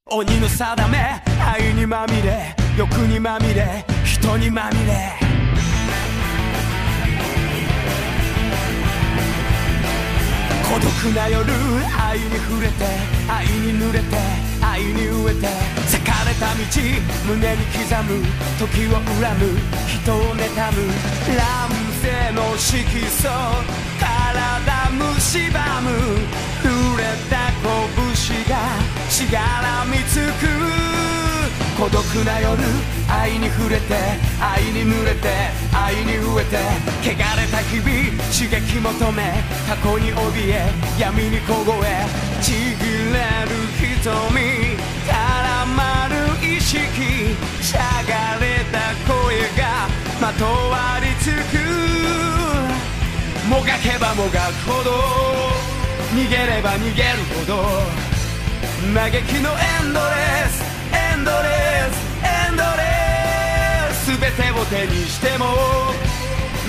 鬼の定め、愛にまみれ、欲にまみれ、人にまみれ。孤独な夜、愛に触れて、愛に濡れて、愛に飢えて、裂かれた道、胸に刻む、時を恨む、人を妬む、乱世の色素、体蝕む、触れた拳がしがらみつく。孤独な夜、愛に触れて、愛に濡れて、愛に飢えて、汚れた日々、刺激求め、過去に怯え、闇に凍え、ちぎれる瞳、絡まる意識、しゃがれた声がまとわりつく。もがけばもがくほど、逃げれば逃げるほど、嘆きのエンドレス、エンドレス、エンドレス、全てを手にしても、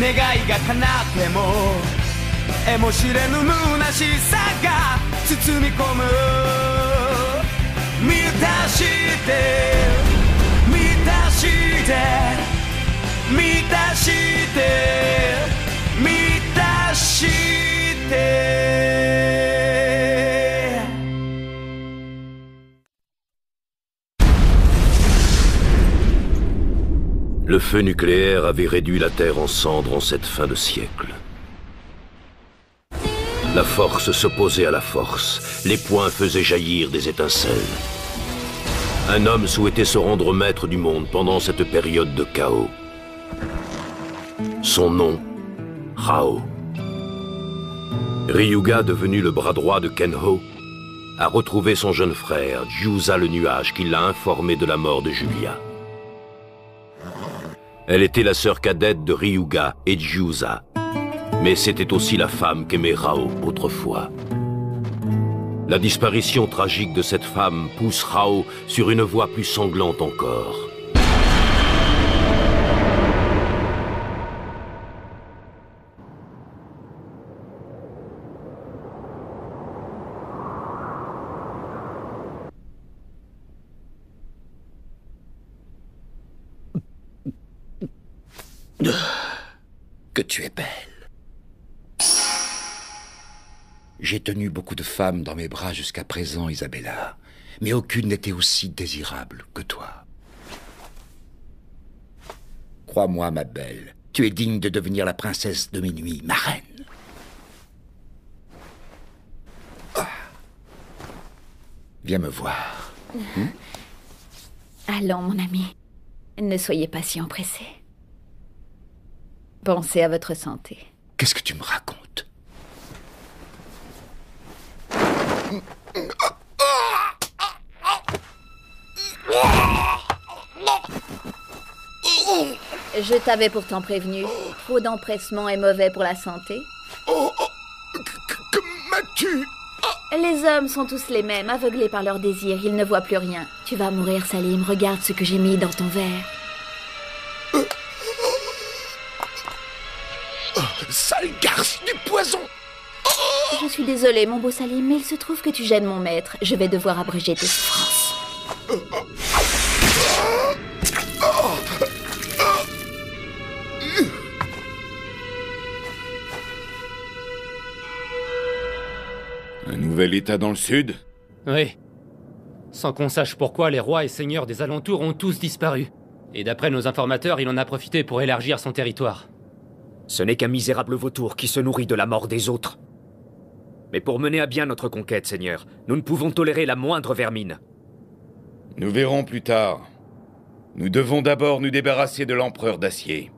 願いが叶っても、得も知れぬ虚しさが包み込む。満たして満たして満たして満たして。Le feu nucléaire avait réduit la Terre en cendres en cette fin de siècle. La force s'opposait à la force, les poings faisaient jaillir des étincelles. Un homme souhaitait se rendre maître du monde pendant cette période de chaos. Son nom, Rao. Ryuga, devenu le bras droit de Kenho, a retrouvé son jeune frère, Jusa le nuage, qui l'a informé de la mort de Julia. Elle était la sœur cadette de Ryuga et Jusa, mais c'était aussi la femme qu'aimait Rao autrefois. La disparition tragique de cette femme pousse Rao sur une voie plus sanglante encore. Que tu es belle. J'ai tenu beaucoup de femmes dans mes bras jusqu'à présent, Isabella, mais aucune n'était aussi désirable que toi. Crois-moi, ma belle, tu es digne de devenir la princesse de mes nuits, ma reine. Ah. Viens me voir. Allons, mon ami. Ne soyez pas si empressé. Pensez à votre santé. Qu'est-ce que tu me racontes? Je t'avais pourtant prévenu. Trop d'empressement est mauvais pour la santé. Que m'as-tu? Les hommes sont tous les mêmes, aveuglés par leur désir. Ils ne voient plus rien. Tu vas mourir, Salim. Regarde ce que j'ai mis dans ton verre. Sale garce du poison! Je suis désolée, mon beau Salim, mais il se trouve que tu gênes mon maître. Je vais devoir abréger tes souffrances. Un nouvel état dans le sud? Oui. Sans qu'on sache pourquoi, les rois et seigneurs des alentours ont tous disparu. Et d'après nos informateurs, il en a profité pour élargir son territoire. Ce n'est qu'un misérable vautour qui se nourrit de la mort des autres. Mais pour mener à bien notre conquête, Seigneur, nous ne pouvons tolérer la moindre vermine. Nous verrons plus tard. Nous devons d'abord nous débarrasser de l'empereur d'acier.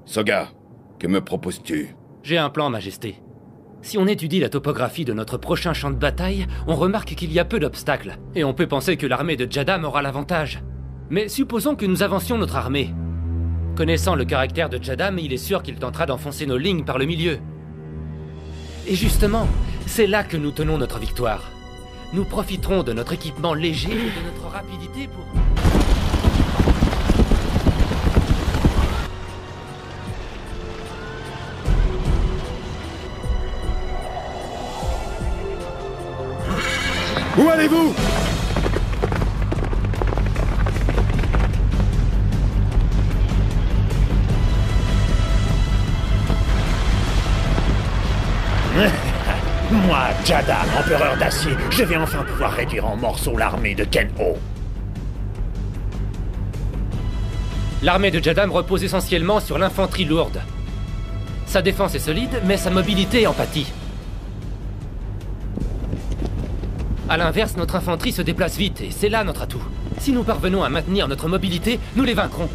Soga, que me proposes-tu? J'ai un plan, Majesté. Si on étudie la topographie de notre prochain champ de bataille, on remarque qu'il y a peu d'obstacles, et on peut penser que l'armée de Djadam aura l'avantage. Mais supposons que nous avancions notre armée. Connaissant le caractère de Djadam, il est sûr qu'il tentera d'enfoncer nos lignes par le milieu. Et justement, c'est là que nous tenons notre victoire. Nous profiterons de notre équipement léger et de notre rapidité pour... Où allez-vous? Jadam, empereur d'acier, je vais enfin pouvoir réduire en morceaux l'armée de Ken-O. L'armée de Jadam repose essentiellement sur l'infanterie lourde. Sa défense est solide, mais sa mobilité en pâtit. A l'inverse, notre infanterie se déplace vite, et c'est là notre atout. Si nous parvenons à maintenir notre mobilité, nous les vaincrons.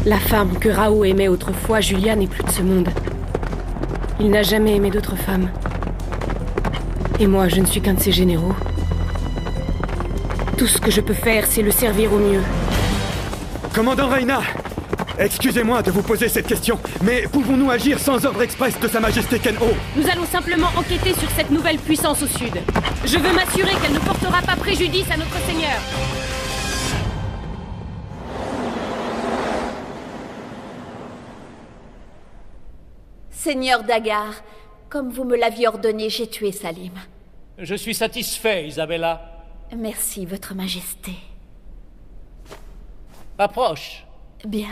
La femme que Rao aimait autrefois, Julia, n'est plus de ce monde. Il n'a jamais aimé d'autres femmes. Et moi, je ne suis qu'un de ses généraux. Tout ce que je peux faire, c'est le servir au mieux. Commandant Reyna, excusez-moi de vous poser cette question, mais pouvons-nous agir sans ordre express de Sa Majesté Ken-O? Nous allons simplement enquêter sur cette nouvelle puissance au sud. Je veux m'assurer qu'elle ne portera pas préjudice à notre seigneur. Seigneur Dagar, comme vous me l'aviez ordonné, j'ai tué Salim. Je suis satisfait, Isabella. Merci, Votre Majesté. Approche. Bien.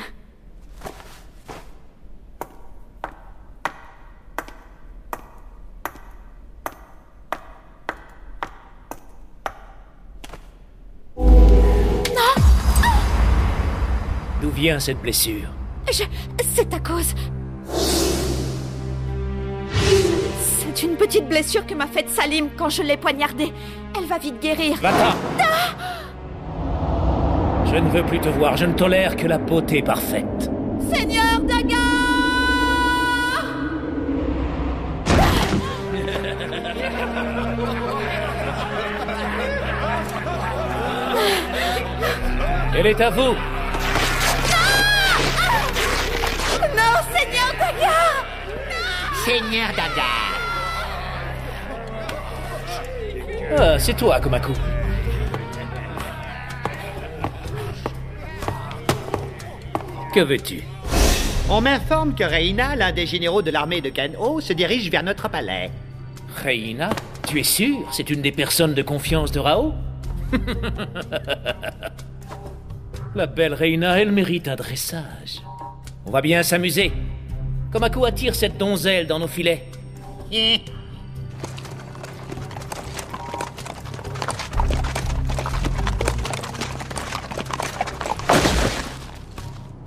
D'où vient cette blessure? C'est à cause... C'est une petite blessure que m'a faite Salim quand je l'ai poignardée. Elle va vite guérir. Va-t'en. Je ne veux plus te voir, je ne tolère que la beauté parfaite. Seigneur Dagar! Elle est à vous. Non, Seigneur Dagar! Seigneur Dagar. Ah, c'est toi, Komaku. Que veux-tu? On m'informe que Reyna, l'un des généraux de l'armée de Ken-O, se dirige vers notre palais. Reyna? Tu es sûr? C'est une des personnes de confiance de Rao? La belle Reyna, elle mérite un dressage. On va bien s'amuser. Komaku attire cette donzelle dans nos filets.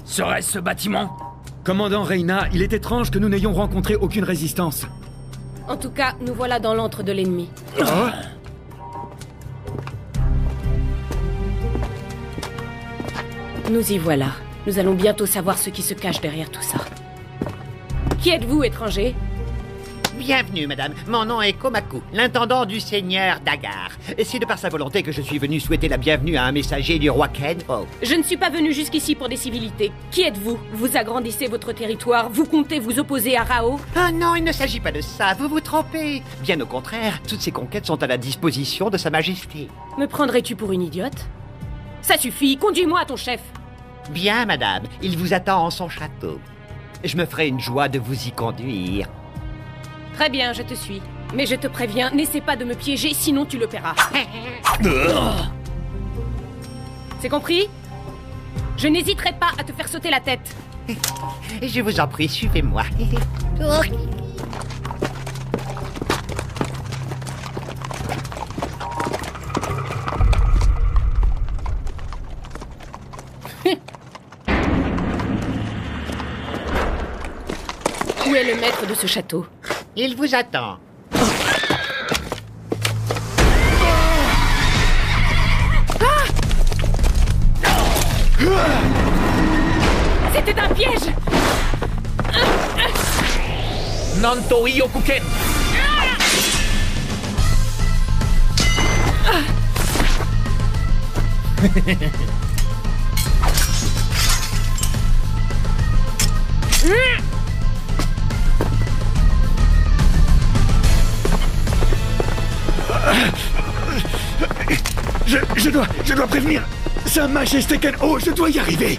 Serait-ce ce bâtiment? Commandant Reyna, il est étrange que nous n'ayons rencontré aucune résistance. En tout cas, nous voilà dans l'antre de l'ennemi. Oh. Nous y voilà. Nous allons bientôt savoir ce qui se cache derrière tout ça. Qui êtes-vous, étranger? Bienvenue, madame. Mon nom est Komaku, l'intendant du seigneur Dagar. C'est de par sa volonté que je suis venu souhaiter la bienvenue à un messager du roi Ken-O. Je ne suis pas venu jusqu'ici pour des civilités. Qui êtes-vous? Vous agrandissez votre territoire, vous comptez vous opposer à Rao? Ah non, il ne s'agit pas de ça, vous vous trompez. Bien au contraire, toutes ces conquêtes sont à la disposition de Sa Majesté. Me prendrais-tu pour une idiote? Ça suffit, conduis-moi à ton chef. Bien, madame, il vous attend en son château. Je me ferai une joie de vous y conduire. Très bien, je te suis. Mais je te préviens, n'essaie pas de me piéger, sinon tu le paieras. C'est compris? Je n'hésiterai pas à te faire sauter la tête. Je vous en prie, suivez-moi. Où est le maître de ce château? Il vous attend. C'était un piège! Nanto Hyokuken! Je dois prévenir Sa Majesté Ken-O, je dois y arriver.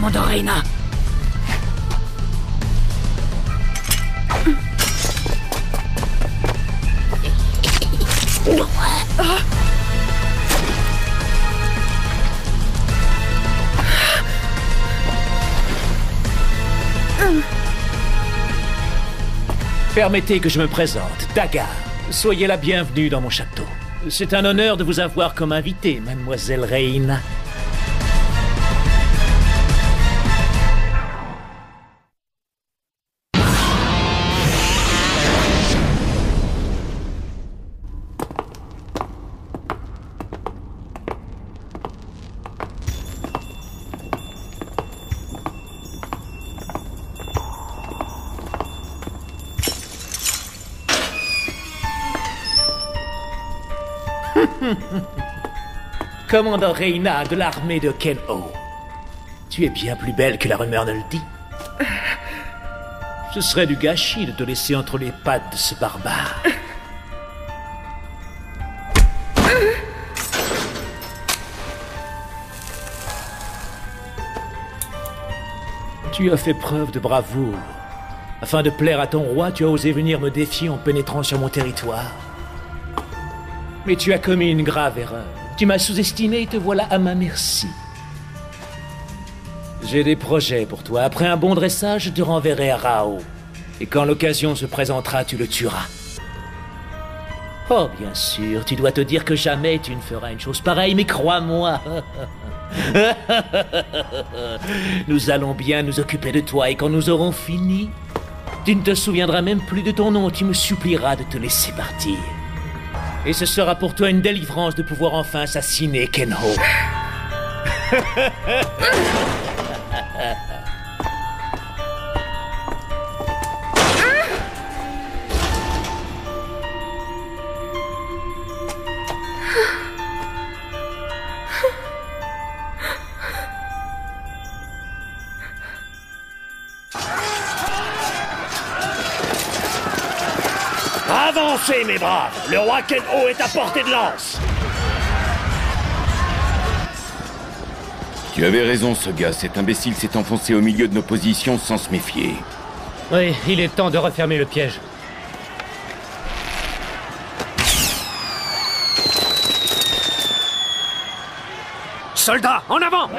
Commandant Reyna. Permettez que je me présente, Dagar. Soyez la bienvenue dans mon château. C'est un honneur de vous avoir comme invitée, mademoiselle Reyna. Commandant Reyna de l'armée de Ken-O. Tu es bien plus belle que la rumeur ne le dit. Ce serait du gâchis de te laisser entre les pattes de ce barbare. Tu as fait preuve de bravoure. Afin de plaire à ton roi, tu as osé venir me défier en pénétrant sur mon territoire. Mais tu as commis une grave erreur. Tu m'as sous-estimé et te voilà à ma merci. J'ai des projets pour toi. Après un bon dressage, je te renverrai à Rao. Et quand l'occasion se présentera, tu le tueras. Oh, bien sûr, tu dois te dire que jamais tu ne feras une chose pareille, mais crois-moi. Nous allons bien nous occuper de toi et quand nous aurons fini, tu ne te souviendras même plus de ton nom. Tu me supplieras de te laisser partir. Et ce sera pour toi une délivrance de pouvoir enfin assassiner Ken-O. Avancez, mes braves! Le roi Ken-O est à portée de lance! Tu avais raison, Soga. Cet imbécile s'est enfoncé au milieu de nos positions sans se méfier. Oui, il est temps de refermer le piège. Soldats, en avant!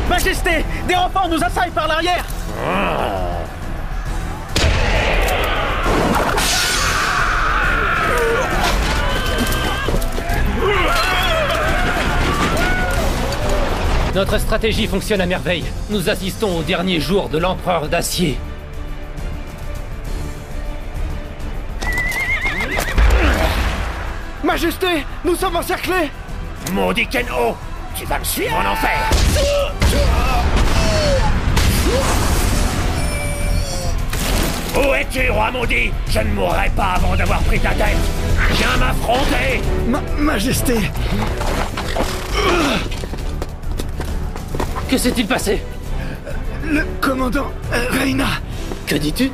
Majesté, des renforts nous assaillent par l'arrière. Notre stratégie fonctionne à merveille. Nous assistons au dernier jour de l'Empereur d'Acier. Majesté, nous sommes encerclés. Maudit Ken-O, tu vas me suivre en enfer. Où es-tu, roi maudit? Je ne mourrai pas avant d'avoir pris ta tête. Viens m'affronter. Majesté. Que s'est-il passé? Le commandant Reyna. Que dis-tu?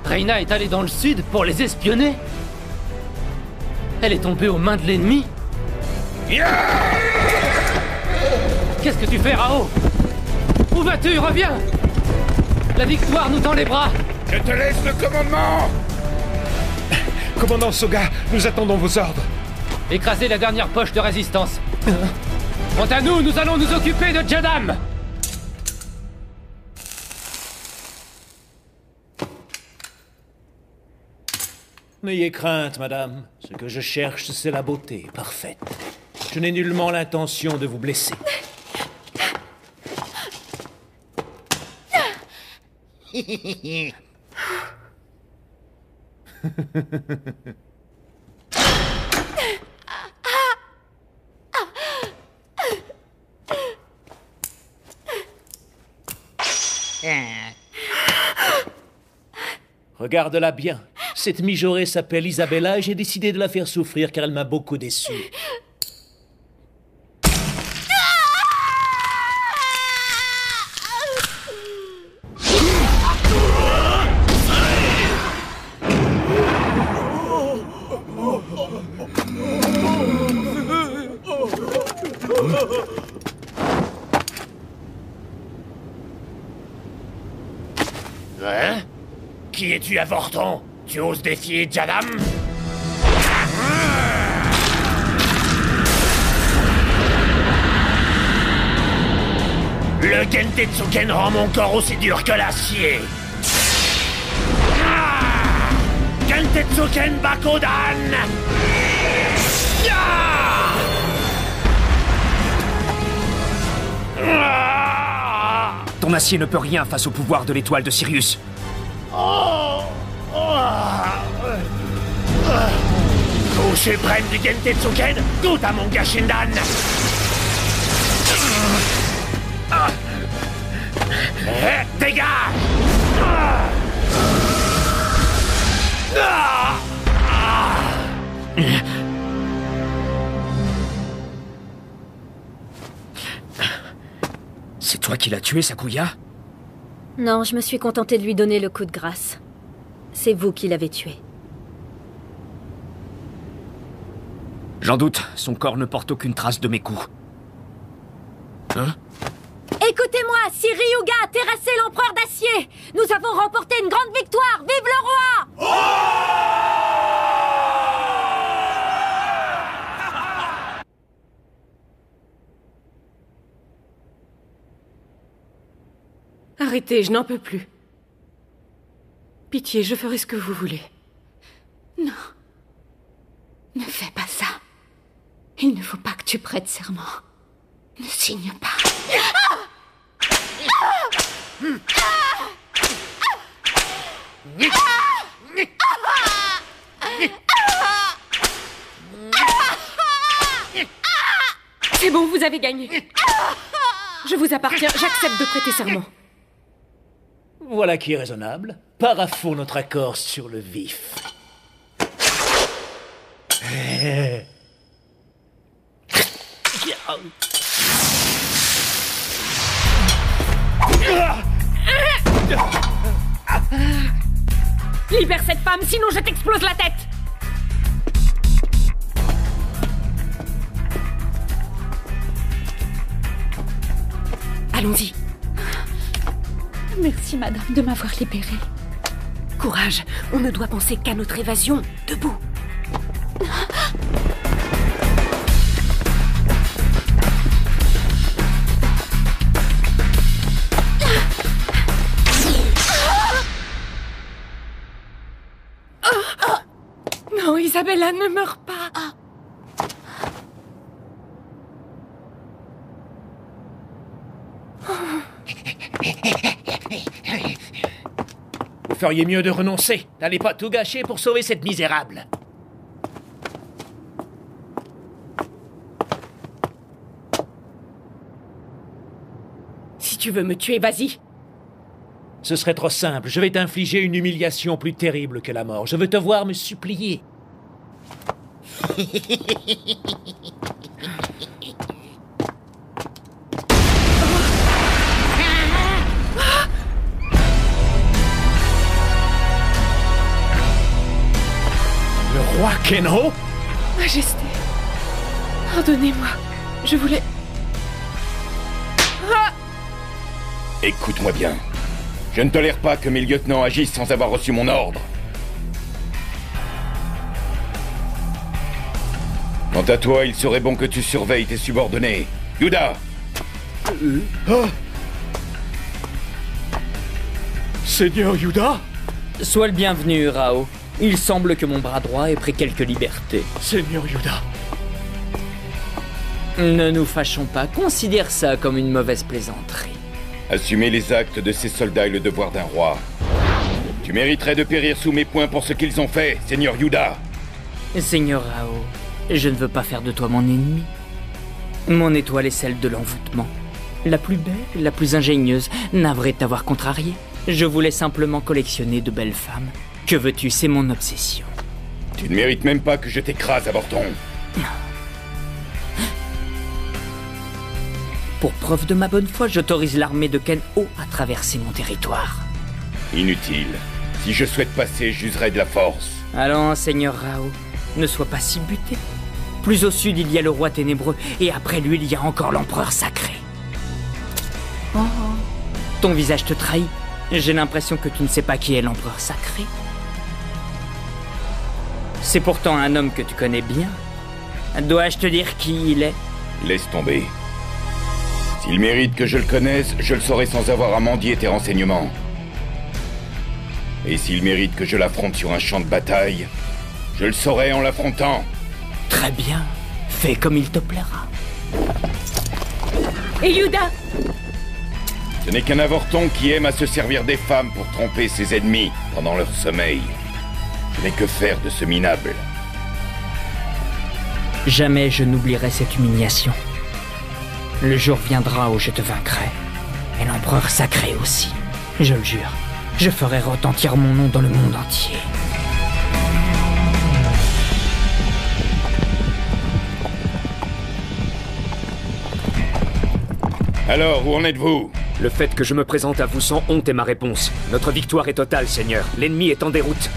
Reyna est allée dans le sud pour les espionner? Elle est tombée aux mains de l'ennemi? Qu'est-ce que tu fais, Rao? Où vas-tu? Reviens! La victoire nous tend les bras! Je te laisse le commandement! Commandant Soga, nous attendons vos ordres. Écraser la dernière poche de résistance. Quant à nous, nous allons nous occuper de Jadam! N'ayez crainte, madame. Ce que je cherche, c'est la beauté parfaite. Je n'ai nullement l'intention de vous blesser. Regarde-la bien. Cette mijaurée s'appelle Isabella et j'ai décidé de la faire souffrir car elle m'a beaucoup déçu. Qui es-tu, avorton? Tu oses défier Jadam? Le Gentetsuken rend mon corps aussi dur que l'acier. Gentetsuken Bakudan! Ton acier ne peut rien face au pouvoir de l'étoile de Sirius. Coup suprême du Gentetsuken, goûte à mon Gashindan! Dégage! C'est toi qui l'as tué, Sakuya? Non, je me suis contentée de lui donner le coup de grâce. C'est vous qui l'avez tué. J'en doute, son corps ne porte aucune trace de mes coups. Hein? Écoutez-moi, si Ryuga a terrassé l'empereur d'acier, nous avons remporté une grande victoire. Vive le roi! Arrêtez, je n'en peux plus. Pitié, je ferai ce que vous voulez. Non. Ne fais pas ça. Il ne faut pas que tu prêtes serment. Ne signe pas. C'est bon, vous avez gagné. Je vous appartiens, j'accepte de prêter serment. Voilà qui est raisonnable. Parafons notre accord sur le vif. Libère cette femme, sinon je t'explose la tête! Allons-y. Merci, madame, de m'avoir libérée. Courage, on ne doit penser qu'à notre évasion. Debout. Non, Isabella, ne meurs pas. Vous feriez mieux de renoncer. N'allez pas tout gâcher pour sauver cette misérable. Si tu veux me tuer, vas-y. Ce serait trop simple. Je vais t'infliger une humiliation plus terrible que la mort. Je veux te voir me supplier. Le roi Kenho? Majesté, pardonnez-moi. Je voulais... Écoute-moi bien. Je ne tolère pas que mes lieutenants agissent sans avoir reçu mon ordre. Quant à toi, il serait bon que tu surveilles tes subordonnés. Yuda! Seigneur Yuda? Sois le bienvenu, Rao. Il semble que mon bras droit ait pris quelques libertés. Seigneur Yuda. Ne nous fâchons pas, considère ça comme une mauvaise plaisanterie. Assumer les actes de ces soldats est le devoir d'un roi. Tu mériterais de périr sous mes poings pour ce qu'ils ont fait, Seigneur Yuda. Seigneur Rao, je ne veux pas faire de toi mon ennemi. Mon étoile est celle de l'envoûtement. La plus belle, la plus ingénieuse, navré de t'avoir contrarié. Je voulais simplement collectionner de belles femmes. Que veux-tu, c'est mon obsession. Tu ne mérites même pas que je t'écrase, avorton. Pour preuve de ma bonne foi, j'autorise l'armée de Kenho à traverser mon territoire. Inutile. Si je souhaite passer, j'userai de la force. Allons, Seigneur Rao, ne sois pas si buté. Plus au sud, il y a le roi ténébreux, et après lui, il y a encore l'empereur sacré. Oh, ton visage te trahit. J'ai l'impression que tu ne sais pas qui est l'empereur sacré. C'est pourtant un homme que tu connais bien. Dois-je te dire qui il est? Laisse tomber. S'il mérite que je le connaisse, je le saurai sans avoir à mendier tes renseignements. Et s'il mérite que je l'affronte sur un champ de bataille, je le saurai en l'affrontant. Très bien. Fais comme il te plaira. Eliuda! Ce n'est qu'un avorton qui aime à se servir des femmes pour tromper ses ennemis pendant leur sommeil. Je n'ai que faire de ce minable. Jamais je n'oublierai cette humiliation. Le jour viendra où je te vaincrai. Et l'empereur sacré aussi. Je le jure. Je ferai retentir mon nom dans le monde entier. Alors, où en êtes-vous? Le fait que je me présente à vous sans honte est ma réponse. Notre victoire est totale, Seigneur. L'ennemi est en déroute.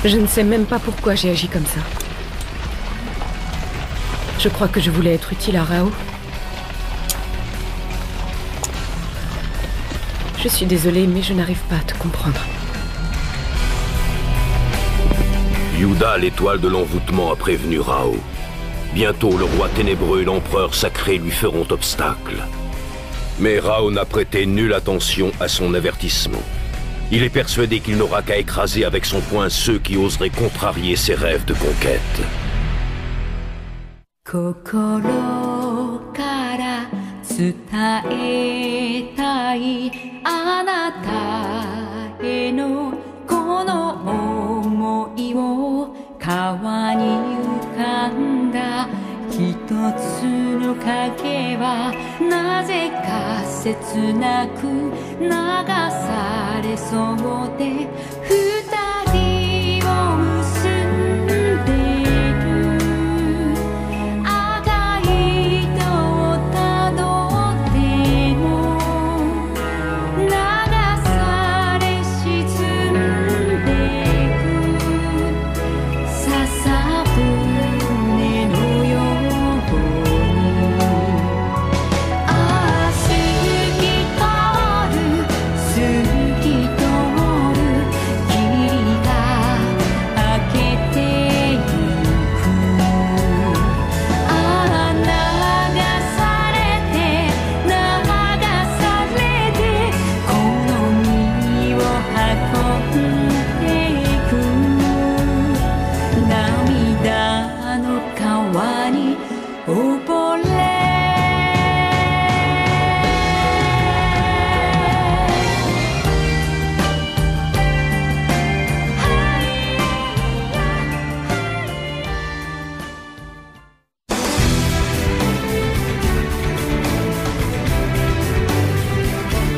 Je ne sais même pas pourquoi j'ai agi comme ça. Je crois que je voulais être utile à Rao. Je suis désolée, mais je n'arrive pas à te comprendre. Yuda, l'étoile de l'envoûtement, a prévenu Rao. Bientôt, le roi ténébreux et l'empereur sacré lui feront obstacle. Mais Rao n'a prêté nulle attention à son avertissement. Il est persuadé qu'il n'aura qu'à écraser avec son poing ceux qui oseraient contrarier ses rêves de conquête.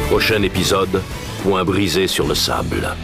Prochain épisode, point brisé sur le sable.